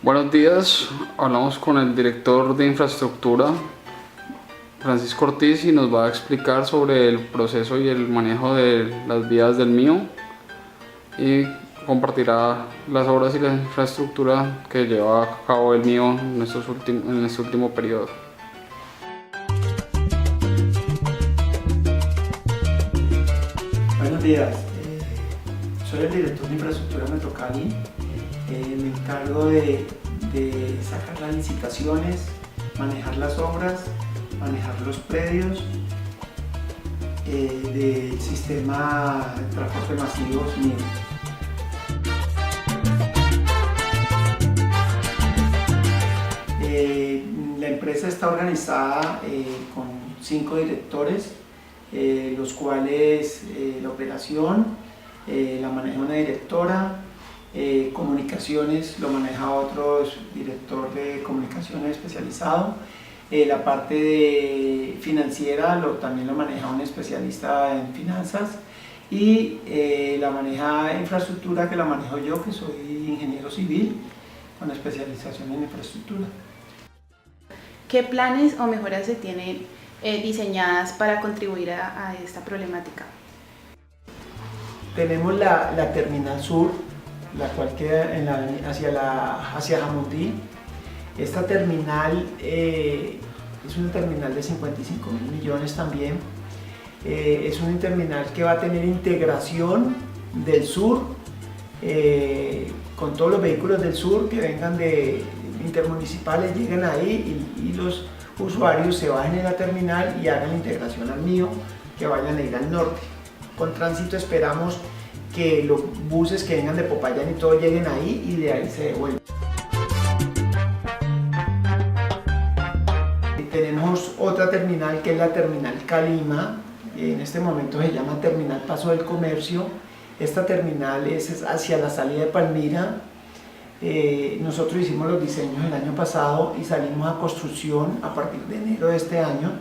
Buenos días, hablamos con el director de infraestructura, Francisco Ortiz, y nos va a explicar sobre el proceso y el manejo de las vías del MIO y compartirá las obras y la infraestructura que lleva a cabo el MIO en este último periodo. Buenos días, soy el director de infraestructura Metro Cali. Me encargo de sacar las licitaciones, manejar las obras, manejar los predios del sistema de transporte masivo MIO. La empresa está organizada con 5 directores, los cuales la operación la maneja una directora, comunicaciones lo maneja otro director de comunicaciones especializado, la parte financiera también lo maneja un especialista en finanzas, y la maneja infraestructura, que la manejo yo, que soy ingeniero civil con especialización en infraestructura. ¿Qué planes o mejoras se tienen diseñadas para contribuir a esta problemática? Tenemos la terminal sur, la cual queda hacia Jamundí. Esta terminal es una terminal de 55.000 millones también. Es una terminal que va a tener integración del sur, con todos los vehículos del sur que vengan de intermunicipales, lleguen ahí y los usuarios se bajen en la terminal y hagan la integración al MIO, que vayan a ir al norte. Con tránsito esperamos que los buses que vengan de Popayán y todo lleguen ahí y de ahí se devuelvan. Tenemos otra terminal, que es la terminal Calima. En este momento se llama Terminal Paso del Comercio. Esta terminal es hacia la salida de Palmira. Nosotros hicimos los diseños el año pasado y salimos a construcción a partir de enero de este año.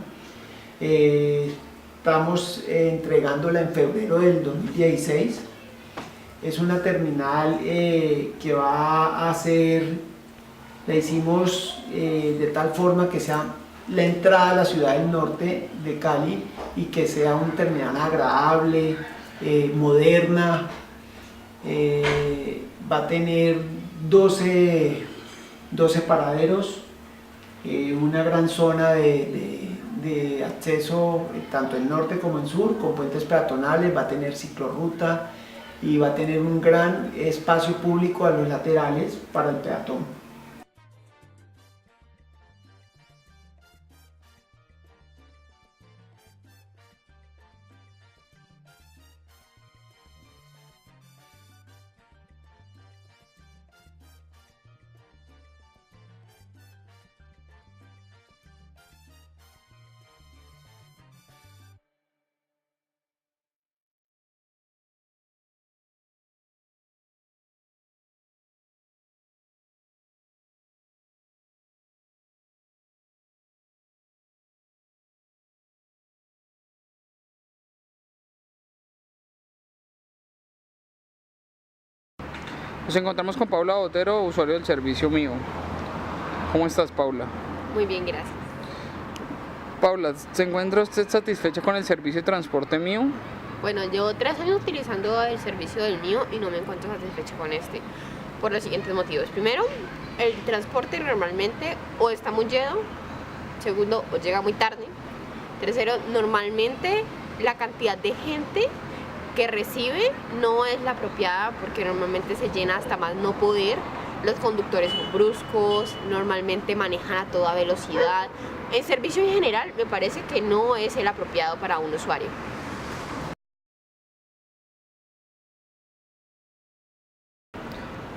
Estamos entregándola en febrero del 2016. Es una terminal que va a ser, la hicimos de tal forma que sea la entrada a la ciudad del norte de Cali y que sea una terminal agradable, moderna. Va a tener 12 paraderos, una gran zona de acceso tanto en norte como en sur, con puentes peatonales, va a tener ciclorruta y va a tener un gran espacio público a los laterales para el peatón. Nos encontramos con Paula Botero, usuario del servicio MIO. ¿Cómo estás, Paula? Muy bien, gracias. Paula, ¿se encuentra usted satisfecha con el servicio de transporte MIO? Bueno, llevo 3 años utilizando el servicio del MIO y no me encuentro satisfecha con este, por los siguientes motivos. Primero, el transporte normalmente o está muy lleno. Segundo, o llega muy tarde. Tercero, normalmente la cantidad de gente que recibe no es la apropiada, porque normalmente se llena hasta más no poder. Los conductores son bruscos, normalmente manejan a toda velocidad. El servicio en general me parece que no es el apropiado para un usuario.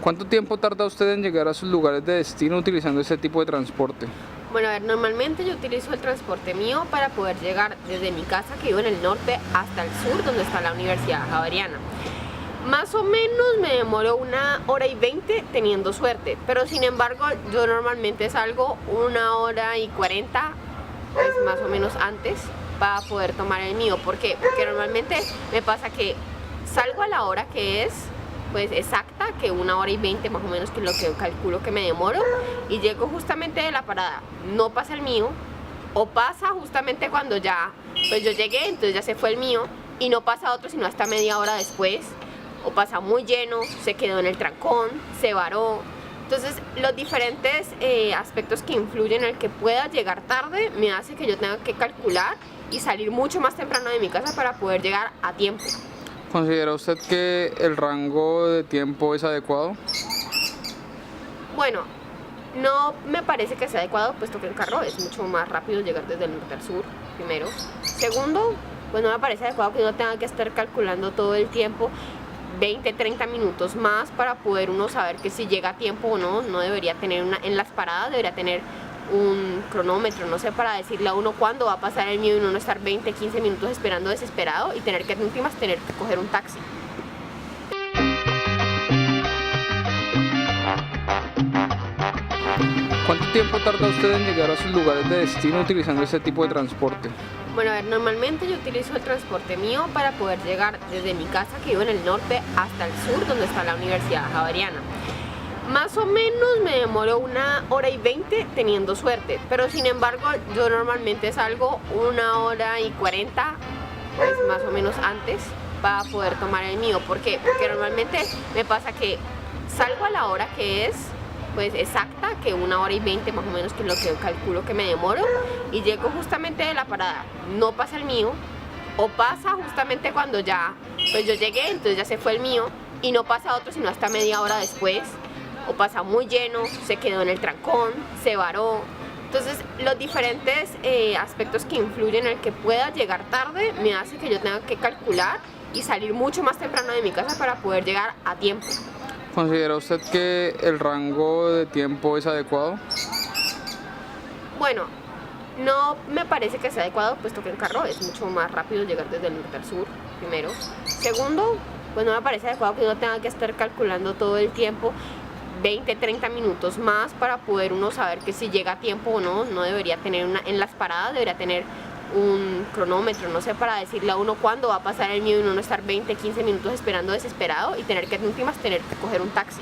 ¿Cuánto tiempo tarda usted en llegar a sus lugares de destino utilizando este tipo de transporte? Bueno, a ver, normalmente yo utilizo el transporte MIO para poder llegar desde mi casa, que vivo en el norte, hasta el sur, donde está la Universidad Javeriana. Más o menos me demoro 1h20 teniendo suerte, pero sin embargo yo normalmente salgo 1h40, pues más o menos antes, para poder tomar el MIO. ¿Por qué? Porque normalmente me pasa que salgo a la hora que es pues exacta, exacta que 1 hora y 20 más o menos, que es lo que calculo que me demoro, y llego justamente de la parada, no pasa el mío, o pasa justamente cuando ya, pues yo llegué, entonces ya se fue el mío, y no pasa otro sino hasta media hora después, o pasa muy lleno, se quedó en el trancón, se varó. Entonces los diferentes aspectos que influyen en el que pueda llegar tarde me hace que yo tenga que calcular y salir mucho más temprano de mi casa para poder llegar a tiempo. ¿Considera usted que el rango de tiempo es adecuado? Bueno, no me parece que sea adecuado, puesto que en carro es mucho más rápido llegar desde el norte al sur, primero. Segundo, pues no me parece adecuado que uno tenga que estar calculando todo el tiempo 20, 30 minutos más para poder uno saber que si llega a tiempo o no. No debería tener en las paradas debería tener un cronómetro, no sé, para decirle a uno cuándo va a pasar el mío y uno no estar 20, 15 minutos esperando desesperado y tener que en últimas tener que coger un taxi. ¿Cuánto tiempo tarda usted en llegar a sus lugares de destino utilizando este tipo de transporte? Bueno, a ver, normalmente yo utilizo el transporte mío para poder llegar desde mi casa, que vivo en el norte, hasta el sur, donde está la Universidad Javeriana. Más o menos me demoro 1 hora y 20 teniendo suerte, pero sin embargo yo normalmente salgo 1 hora y 40, pues más o menos antes, para poder tomar el mío. ¿Por qué? Porque normalmente me pasa que salgo a la hora que es, pues exacta, que 1 hora y 20 más o menos, que es lo que calculo que me demoro, y llego justamente de la parada, no pasa el mío, o pasa justamente cuando ya, pues yo llegué, entonces ya se fue el mío, y no pasa otro sino hasta media hora después, o pasa muy lleno, se quedó en el trancón, se varó. Entonces los diferentes aspectos que influyen en el que pueda llegar tarde me hace que yo tenga que calcular y salir mucho más temprano de mi casa para poder llegar a tiempo. ¿Considera usted que el rango de tiempo es adecuado? Bueno, no me parece que sea adecuado, puesto que en carro es mucho más rápido llegar desde el norte al sur, primero. Segundo, pues no me parece adecuado que uno tenga que estar calculando todo el tiempo 20, 30 minutos más para poder uno saber que si llega a tiempo o no. No debería tener en las paradas debería tener un cronómetro, no sé, para decirle a uno cuándo va a pasar el mío y uno no estar 20, 15 minutos esperando desesperado y tener que en últimas tener que coger un taxi.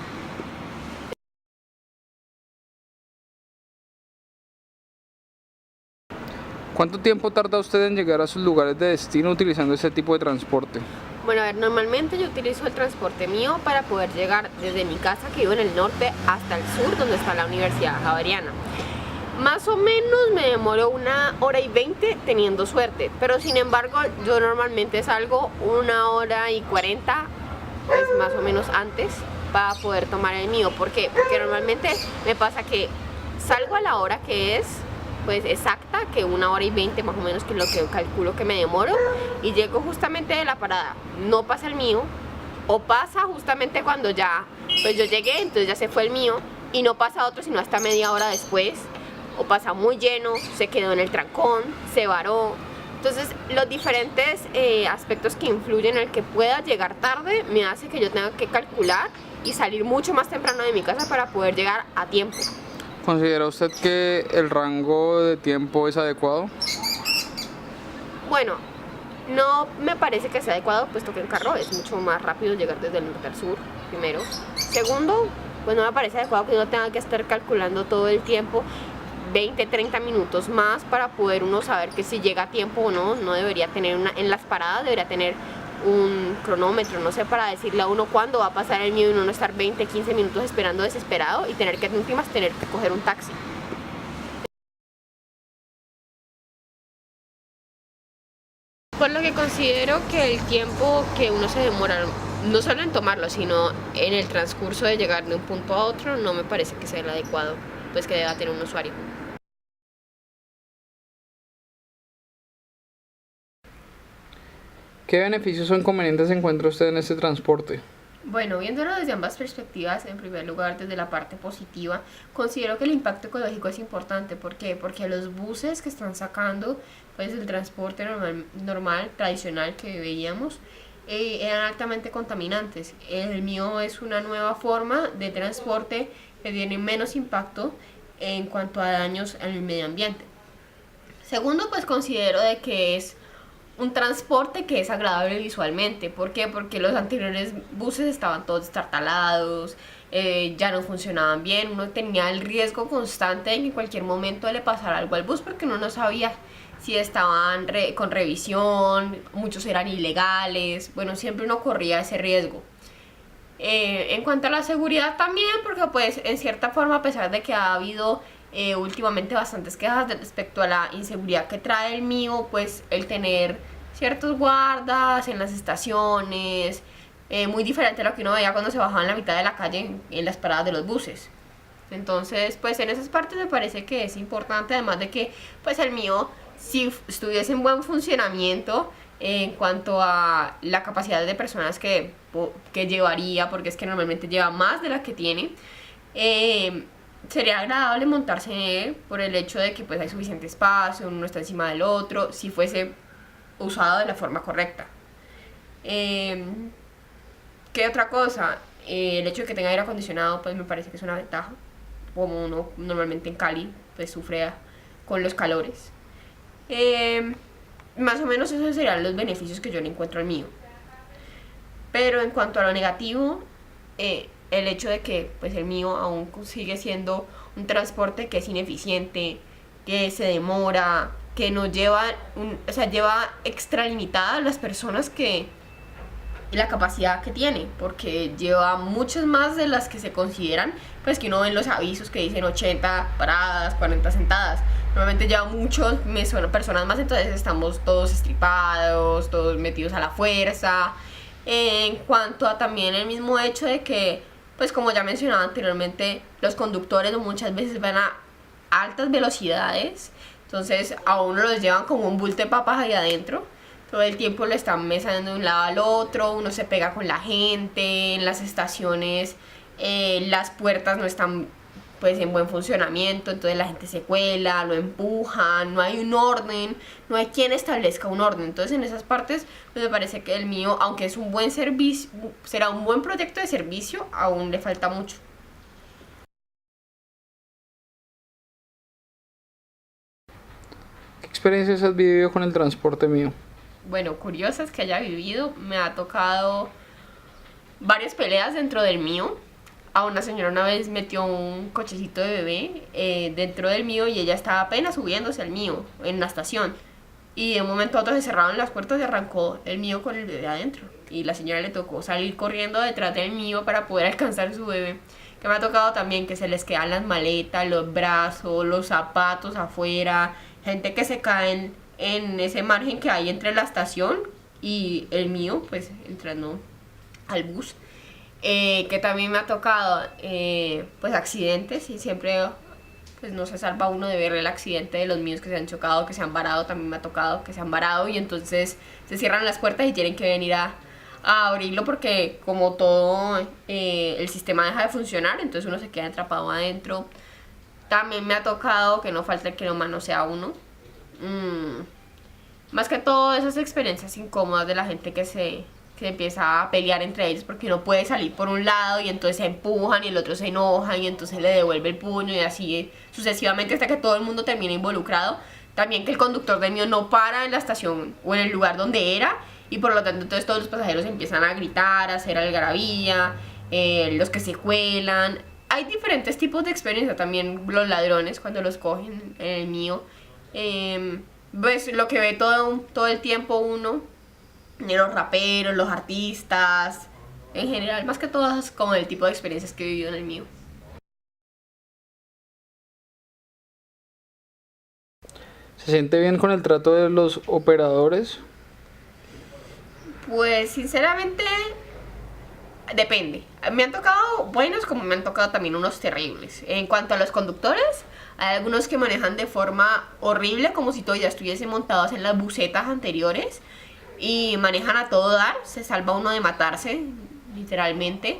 ¿Cuánto tiempo tarda usted en llegar a sus lugares de destino utilizando este tipo de transporte? Bueno, a ver, normalmente yo utilizo el transporte mío para poder llegar desde mi casa, que vivo en el norte, hasta el sur, donde está la Universidad Javeriana. Más o menos me demoro 1 hora y 20 teniendo suerte, pero sin embargo yo normalmente salgo 1 hora y 40, pues más o menos antes, para poder tomar el mío. ¿Por qué? Porque normalmente me pasa que salgo a la hora que es, pues exacta, que 1 hora y 20 más o menos, que es lo que calculo que me demoro, y llego justamente de la parada, no pasa el mío, o pasa justamente cuando ya, pues yo llegué, entonces ya se fue el mío, y no pasa otro sino hasta media hora después, o pasa muy lleno, se quedó en el trancón, se varó. Entonces los diferentes aspectos que influyen en el que pueda llegar tarde me hace que yo tenga que calcular y salir mucho más temprano de mi casa para poder llegar a tiempo. ¿Considera usted que el rango de tiempo es adecuado? Bueno, no me parece que sea adecuado, puesto que en carro es mucho más rápido llegar desde el norte al sur, primero. Segundo, pues no me parece adecuado que uno tenga que estar calculando todo el tiempo 20, 30 minutos más para poder uno saber que si llega a tiempo o no. No debería tener en las paradas debería tener un cronómetro, no sé, para decirle a uno cuándo va a pasar el mío y uno no estar 20, 15 minutos esperando desesperado y tener que en últimas tener que coger un taxi. Por lo que considero que el tiempo que uno se demora, no solo en tomarlo, sino en el transcurso de llegar de un punto a otro, no me parece que sea el adecuado, pues que deba tener un usuario. ¿Qué beneficios o inconvenientes encuentra usted en este transporte? Bueno, viéndolo desde ambas perspectivas, en primer lugar desde la parte positiva, considero que el impacto ecológico es importante. ¿Por qué? Porque los buses que están sacando, pues el transporte normal tradicional que veíamos, eran altamente contaminantes. El mío es una nueva forma de transporte que tiene menos impacto en cuanto a daños al medio ambiente. Segundo, pues considero de que es un transporte que es agradable visualmente. ¿Por qué? Porque los anteriores buses estaban todos destartalados, ya no funcionaban bien, uno tenía el riesgo constante de que en cualquier momento le pasara algo al bus porque uno no sabía si estaban con revisión, muchos eran ilegales, bueno, siempre uno corría ese riesgo. En cuanto a la seguridad también, porque pues en cierta forma, a pesar de que ha habido últimamente bastantes quejas respecto a la inseguridad que trae el mío, pues el tener ciertos guardas en las estaciones, muy diferente a lo que uno veía cuando se bajaba en la mitad de la calle en las paradas de los buses. Entonces, pues en esas partes me parece que es importante, además de que pues el mío, si estuviese en buen funcionamiento en cuanto a la capacidad de personas que llevaría, porque es que normalmente lleva más de la que tiene, sería agradable montarse en él por el hecho de que pues hay suficiente espacio, uno está encima del otro, si fuese usado de la forma correcta. ¿Qué otra cosa? El hecho de que tenga aire acondicionado pues me parece que es una ventaja, como uno normalmente en Cali pues sufre con los calores. Más o menos esos serían los beneficios que yo le encuentro al mío. Pero en cuanto a lo negativo, el hecho de que pues el mío aún sigue siendo un transporte que es ineficiente, que se demora, que no lleva, lleva extralimitadas las personas que la capacidad que tiene, porque lleva muchas más de las que se consideran, pues que uno ve en los avisos que dicen 80 paradas, 40 sentadas. Normalmente lleva muchos personas más, entonces estamos todos estripados, todos metidos a la fuerza. En cuanto a también el mismo hecho de que, pues como ya mencionaba anteriormente, los conductores muchas veces van a altas velocidades, entonces a uno los llevan como un bulto de papas ahí adentro. Todo el tiempo lo están mesando de un lado al otro, uno se pega con la gente, en las estaciones las puertas no están pues en buen funcionamiento, entonces la gente se cuela, lo empujan, no hay un orden, no hay quien establezca un orden. Entonces en esas partes pues, me parece que el mío, aunque es un buen servicio, será un buen proyecto de servicio, aún le falta mucho. ¿Qué experiencias has vivido con el transporte mío? Bueno, curiosas que haya vivido, me ha tocado varias peleas dentro del mío. A una señora una vez metió un cochecito de bebé dentro del mío y ella estaba apenas subiéndose al mío en la estación. Y de un momento a otro se cerraron las puertas y arrancó el mío con el bebé adentro. Y la señora le tocó salir corriendo detrás del mío para poder alcanzar su bebé. Que me ha tocado también que se les quedan las maletas, los brazos, los zapatos afuera. Gente que se caen en ese margen que hay entre la estación y el mío, pues entrando al bus. Que también me ha tocado pues accidentes y siempre pues no se salva uno de ver el accidente de los míos que se han chocado, que se han varado. También me ha tocado que se han varado y entonces se cierran las puertas y tienen que venir a abrirlo porque como todo el sistema deja de funcionar, entonces uno se queda atrapado adentro. También me ha tocado que no falta el que lo manosea uno. Más que todo esas experiencias incómodas de la gente que se empieza a pelear entre ellos porque uno puede salir por un lado y entonces se empujan y el otro se enoja y entonces le devuelve el puño y así sucesivamente hasta que todo el mundo termina involucrado. También que el conductor del mío no para en la estación o en el lugar donde era y por lo tanto entonces todos los pasajeros empiezan a gritar, a hacer algarabía, los que se cuelan. Hay diferentes tipos de experiencia también, los ladrones cuando los cogen en el mío. Pues lo que ve todo el tiempo uno, los raperos, los artistas, en general, más que todas como el tipo de experiencias que he vivido en el mío. ¿Se siente bien con el trato de los operadores? Pues sinceramente depende. Me han tocado buenos como me han tocado también unos terribles. En cuanto a los conductores, hay algunos que manejan de forma horrible, como si todavía estuviesen montados en las busetas anteriores y manejan a todo dar, se salva uno de matarse, literalmente.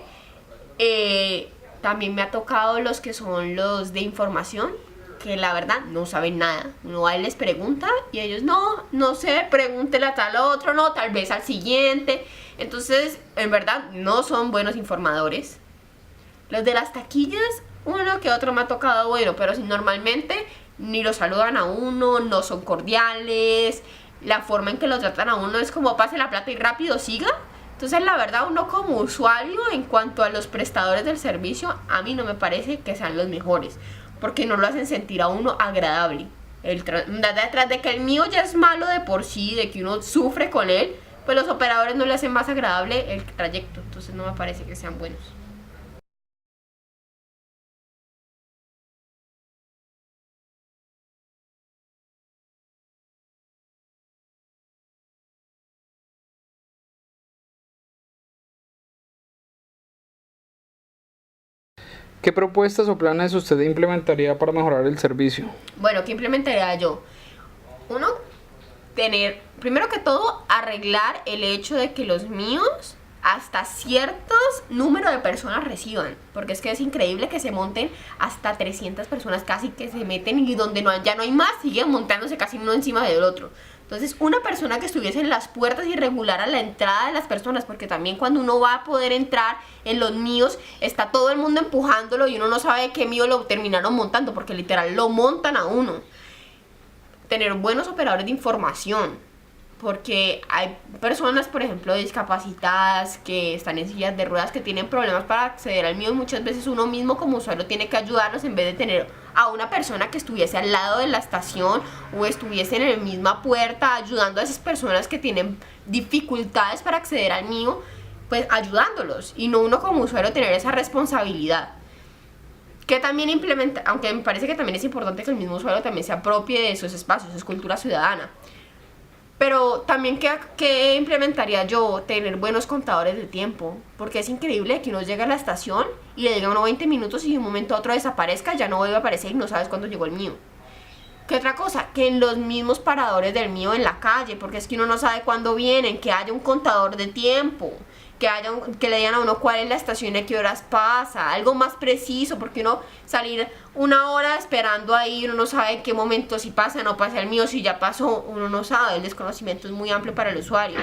También me ha tocado los que son los de información, que la verdad no saben nada. Uno va y les pregunta y ellos no sé, pregúntele a tal otro, no, tal vez al siguiente. Entonces, en verdad, no son buenos informadores. Los de las taquillas, uno que otro me ha tocado bueno, pero si normalmente ni lo saludan a uno, no son cordiales. la forma en que lo tratan a uno es como pase la plata y rápido siga. Entonces la verdad uno como usuario en cuanto a los prestadores del servicio a mí no me parece que sean los mejores, porque no lo hacen sentir a uno agradable. Detrás de que el mío ya es malo de por sí, de que uno sufre con él, pues los operadores no le hacen más agradable el trayecto, entonces no me parece que sean buenos. ¿Qué propuestas o planes usted implementaría para mejorar el servicio? Bueno, ¿qué implementaría yo? Uno, primero que todo, arreglar el hecho de que los míos hasta ciertos número de personas reciban, porque es que es increíble que se monten hasta 300 personas casi que se meten y donde ya no hay más, siguen montándose casi uno encima del otro. Entonces una persona que estuviese en las puertas y regulara la entrada de las personas, porque también cuando uno va a poder entrar en los míos, está todo el mundo empujándolo y uno no sabe qué mío lo terminaron montando, porque literal lo montan a uno. Tener buenos operadores de información, porque hay personas, por ejemplo, discapacitadas que están en sillas de ruedas que tienen problemas para acceder al mío y muchas veces uno mismo como usuario tiene que ayudarlos en vez de tener a una persona que estuviese al lado de la estación o estuviese en la misma puerta ayudando a esas personas que tienen dificultades para acceder al mío, pues ayudándolos y no uno como usuario tener esa responsabilidad. Que también implementa, aunque me parece que también es importante que el mismo usuario también se apropie de esos espacios, es cultura ciudadana. Pero también, ¿qué implementaría yo? Tener buenos contadores de tiempo, porque es increíble que uno llegue a la estación y le diga uno 20 minutos y de un momento a otro desaparezca, ya no vuelve a aparecer y no sabes cuándo llegó el mío. ¿Qué otra cosa? Que en los mismos paradores del mío en la calle, porque es que uno no sabe cuándo vienen, que haya un contador de tiempo, que le digan a uno cuál es la estación y a qué horas pasa, algo más preciso, porque uno salir una hora esperando ahí, uno no sabe en qué momento, si pasa o no pasa el mío, si ya pasó, uno no sabe, el desconocimiento es muy amplio para el usuario.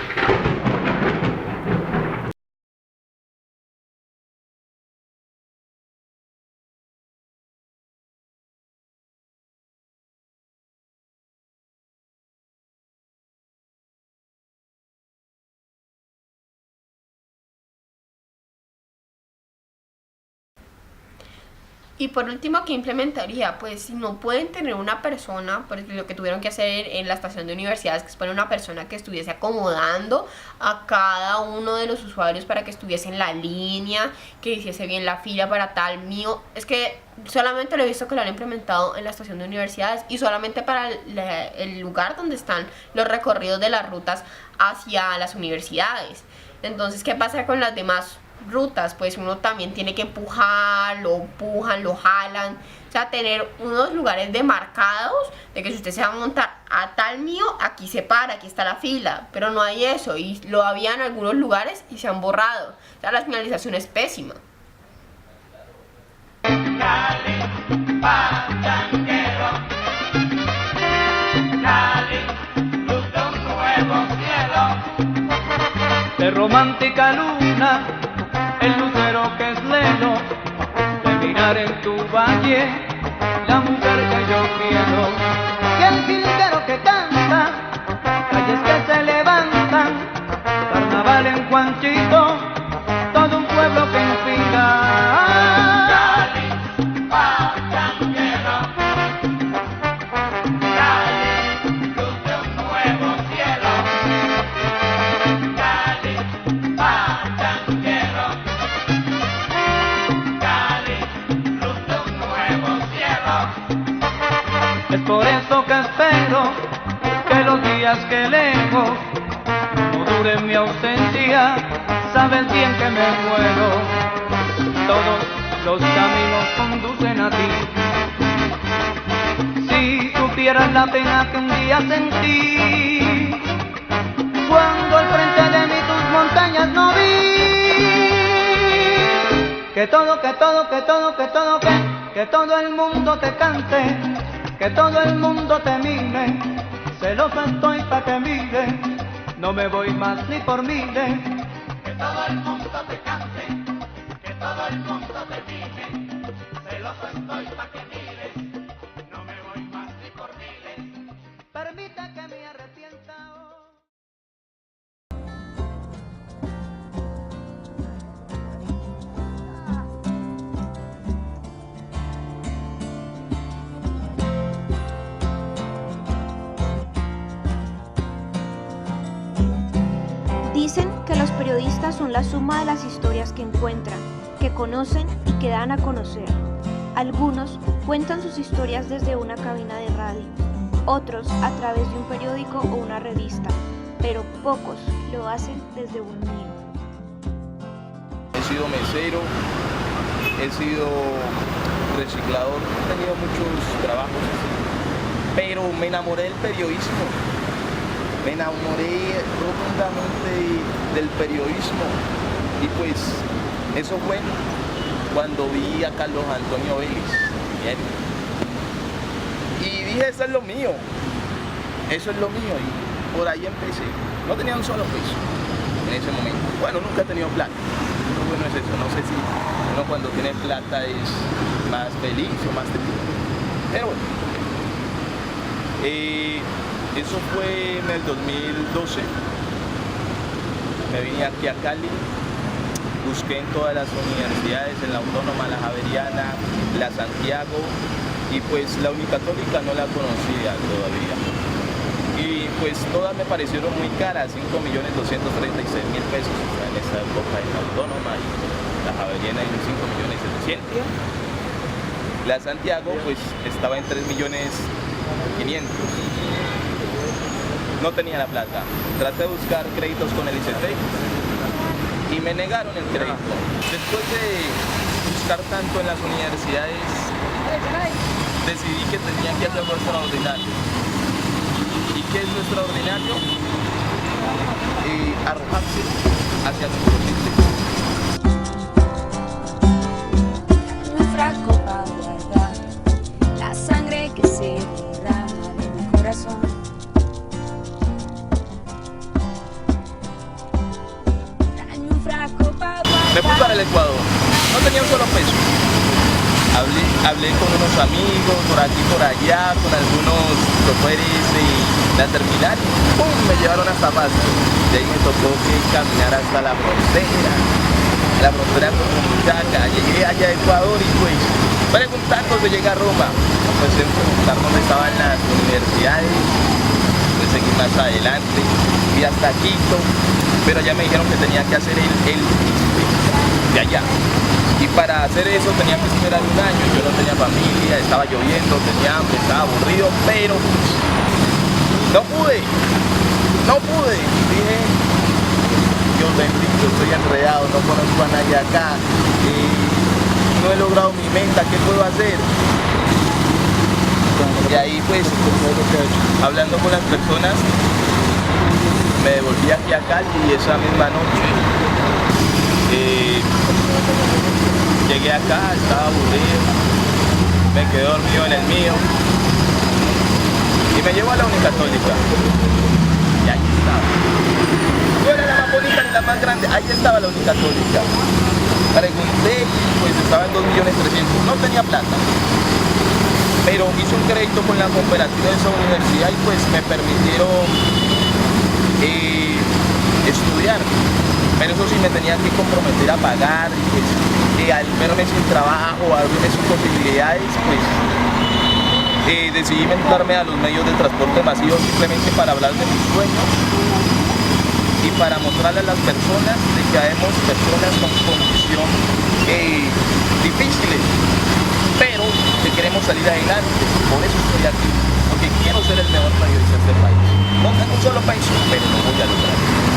Y por último, ¿qué implementaría? Pues si no pueden tener una persona, porque lo que tuvieron que hacer en la estación de universidades, que es poner una persona que estuviese acomodando a cada uno de los usuarios para que estuviese en la línea, que hiciese bien la fila para tal mío. Es que solamente lo he visto que lo han implementado en la estación de universidades y solamente para el lugar donde están los recorridos de las rutas hacia las universidades. Entonces, ¿qué pasa con las demás rutas? Pues uno también tiene que empujar, lo empujan, lo jalan, o sea, tener unos lugares demarcados de que si usted se va a montar a tal mío, aquí se para, aquí está la fila, pero no hay eso y lo había en algunos lugares y se han borrado, o sea, la señalización es pésima. Cali, pachanguero, Cali, luz de un nuevo cielo, de romántica luna, el lucero que es leno, de mirar en tu valle, la mujer que yo quiero, y el jilguero que canta, calles que se levantan, carnaval en Juanchito, todo un pueblo que inspira. Cali, pachanguero, Cali, luz de un nuevo cielo, Cali, pachanguero, Cali, luz de un nuevo cielo. Es por eso que espero que los días que lejos no duren mi ausencia, sabes bien que me muero. Todos los caminos conducen a ti. Si supieras la pena que un día sentí, cuando al frente de mí tus montañas no vi. Que todo el mundo te cante, que todo el mundo te mire, celoso estoy pa' que mire, no me voy más ni por miles. Que todo el mundo te cante, que todo el mundo te mire, celoso estoy pa' que mires, no me voy más ni por miles. Permite que me arrepienta. periodistas son la suma de las historias que encuentran, que conocen y que dan a conocer. Algunos cuentan sus historias desde una cabina de radio, otros a través de un periódico o una revista, pero pocos lo hacen desde un mío. He sido mesero, he sido reciclador, he tenido muchos trabajos, pero me enamoré del periodismo, me enamoré profundamente del periodismo y pues eso fue cuando vi a Carlos Antonio Vélez. Bien. Y dije, eso es lo mío, y por ahí empecé. No tenía un solo peso en ese momento. Bueno, nunca he tenido plata. Lo bueno es eso, no sé si uno cuando tiene plata es más feliz o más triste. Pero bueno, eso fue en el 2012. Me vine aquí a Cali, busqué en todas las universidades, en la Autónoma, la Javeriana, la Santiago, y pues la Unicatólica no la conocía todavía. Y pues todas me parecieron muy caras, 5.236.000 pesos en esa época en la Autónoma, y la Javeriana en 5.700.000. La Santiago pues estaba en 3.500.000. No tenía la plata. Traté de buscar créditos con el ICT y me negaron el crédito. Después de buscar tanto en las universidades, decidí que tenía que hacer lo extraordinario. ¿Y qué es lo extraordinario? Arrojarse hacia lo imposible. Un frasco para guardar la sangre que se derrama de mi corazón. Me fui para el Ecuador, no tenía un solo peso. Hablé con unos amigos por aquí por allá, con algunos choferes de la terminal, y ¡pum!, me llevaron hasta Pasto. De ahí me tocó caminar hasta la frontera con Muchacha. Llegué allá a Ecuador y pues preguntando si llegué a Roma. Pues en preguntar dónde estaban las universidades, pues seguí más adelante, fui hasta Quito, pero ya me dijeron que tenía que hacer el de allá. Y para hacer eso tenía que esperar un año. Yo no tenía familia, estaba lloviendo, tenía hambre, estaba aburrido, pero no pude. Dije, Dios bendito, estoy enredado, no conozco a nadie acá, no he logrado mi meta, ¿qué puedo hacer? Y ahí pues, hablando con las personas, me devolví aquí a Cali y esa misma noche llegué acá, estaba aburrido, me quedé dormido en el mío y me llevo a la Unicatólica. Y ahí estaba. No era la más bonita ni la más grande, ahí estaba la Unicatólica. Pregunté y pues estaba en 2.300.000, no tenía plata. Pero hice un crédito con la cooperativa de esa universidad y pues me permitieron estudiar. Pero eso sí me tenía que comprometer a pagar y pues al verme sin trabajo, al verme sin posibilidades, pues decidí inventarme a los medios de transporte masivo simplemente para hablar de mis sueños y para mostrarle a las personas de que habemos personas con condición difíciles, pero que queremos salir adelante. Por eso estoy aquí, porque quiero ser el mejor periodista de este país. No tengo un solo peso, pero lo voy a lograr.